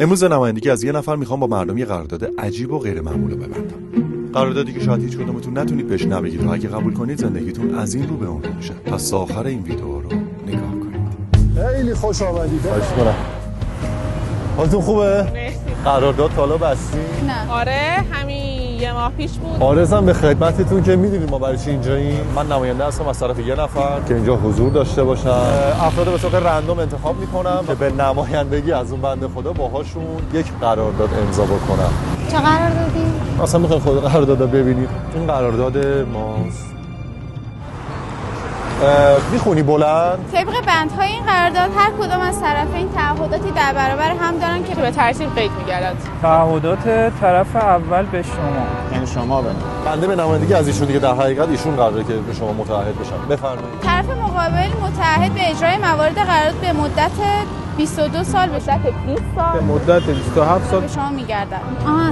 امروز نمایندگی از یه نفر میخوام با مردم یه قرارداد عجیب و غیر معمول ببندم. قراردادی که شاید هیچ کدومتون نتونید بهش نبگید و اگه قبول کنید زندگیتون از این رو به اون رو میشه. پس آخر این ویدیو رو نگاه کنید. خیلی خوش آمدید. خواهش می‌کنم. حالتون خوبه؟ مرسی. قرارداد تا حالا بستین؟ نه. آره همین یه ماه پیش بود. آرزم به خدمتتون که میدونید ما برای چی اینجاییم. من نماینده هستم از طرف یه نفر که اینجا حضور داشته باشن. افراد به صورت رندوم انتخاب میکنم که به نمایندگی از اون بنده خدا باهاشون یک قرارداد امضا بکنم. چه قراردادی؟ اصلا میخواین خود قرارداد ببینید. این قرارداد ماست. میخونی بلند؟ طبق بندهای این قرارداد هر کدام از طرفین تعهداتی در برابر هم دارن که به ترتیب قید می‌گردد. تعهدات طرف اول به شما، یعنی شما بنده به نمایندگی از ایشون دیگه، در حقیقت ایشون قراره که به شما متعهد بشن. بفرمایید. طرف مقابل متعهد به اجرای موارد قرارداد به مدت 22 سال به مدت 20 سال به مدت 27 سال به شما می‌گردد.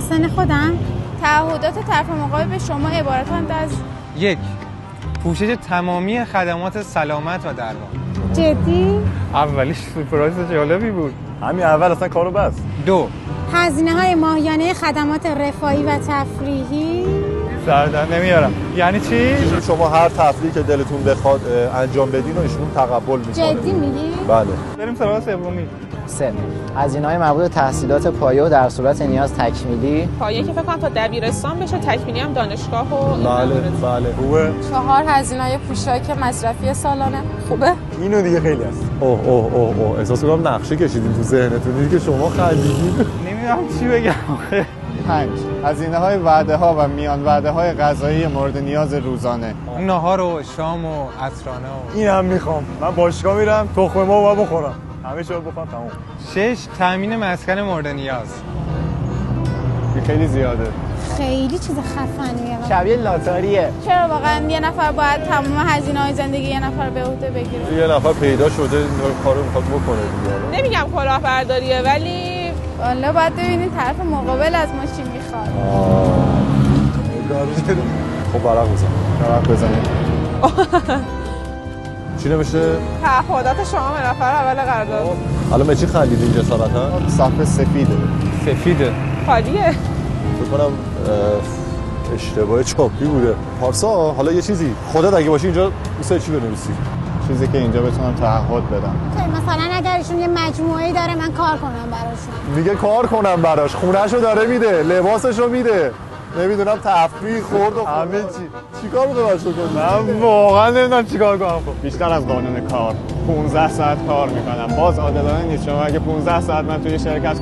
سن خودم تعهدات طرف مقابل به شما عبارتند از 1. پوشش تمامی خدمات سلامت و درمان. جدی؟ اولیش سورپرایز جالبی بود. همین اول اصلا کارو بس. 2. هزینه‌های ماهیانه خدمات رفاهی و تفریحی. سردر نمیارم. یعنی چی؟ شما هر تفریحی که دلتون بخواد انجام بدین و ایشون تقبل میکنه. جدی میگی؟ بله. بریم سراغ سومی. 3. هزینه‌های مربوط به تحصیلات پایه و در صورت نیاز تکمیلی. پایه که فکر کنم تا دبیرستان بشه، تکمیلی هم دانشگاه و بله خوبه. 4. هزینه‌های پوشاک مصرفی سالانه. خوبه؟ اینو دیگه خیلی هست. اوه احساس می‌کنم نقشه کشیدین تو ذهنتون که شما خندیدین. نمیدونم چی بگم آخه. 5. هزینه‌های وعده‌ها و میان وعده‌های غذایی مورد نیاز روزانه. ناهار و شام و عصرانه و اینم میخوام. من باشگاه میرم، تخم مرغ بخورم. همه چیو بخورم تموم. 6. تامین مسکن مورد نیاز. خیلی زیاده. خیلی چیز خفنیه. شبیه لاتاریه. چرا واقعا یه نفر باید تمام هزینه‌های زندگی یه نفر به عهده بگیره؟ یه نفر پیدا شده این کارو میخواد بکنه دیگه. نمیگم کلاهبرداریه ولی والا باید ببینید طرف مقابل از ما چی میخواد. خب ورق بزنید. چی نمیشه؟ تعهدات شما به نفر اول قرارداد. الان به چی خندیدین جسارتا؟ صفحه سفیده. خالیه. فکر کنم اشتباه چاپی بوده. پارسا حالا یه چیزی خودت اگه باشی اینجا دوست چی بنویسی؟ چیزی که اینجا بتونم تعهد بدم. مثلا اگر ایشون یه مجموعه‌ای داره من کار کنم براشون. میگه کار کنم براش، خونه‌شو داره میده، لباسشو میده. نمیدونم تفریح خورد و همه چی. چیکار می‌کنی باشو کنی؟ من واقعا نمیدونم چیکار کنم. بیشتر از قانون کار 15 ساعت کار میکنم. باز عادلانه نیست. شما اگه 15 ساعت من توی شرکت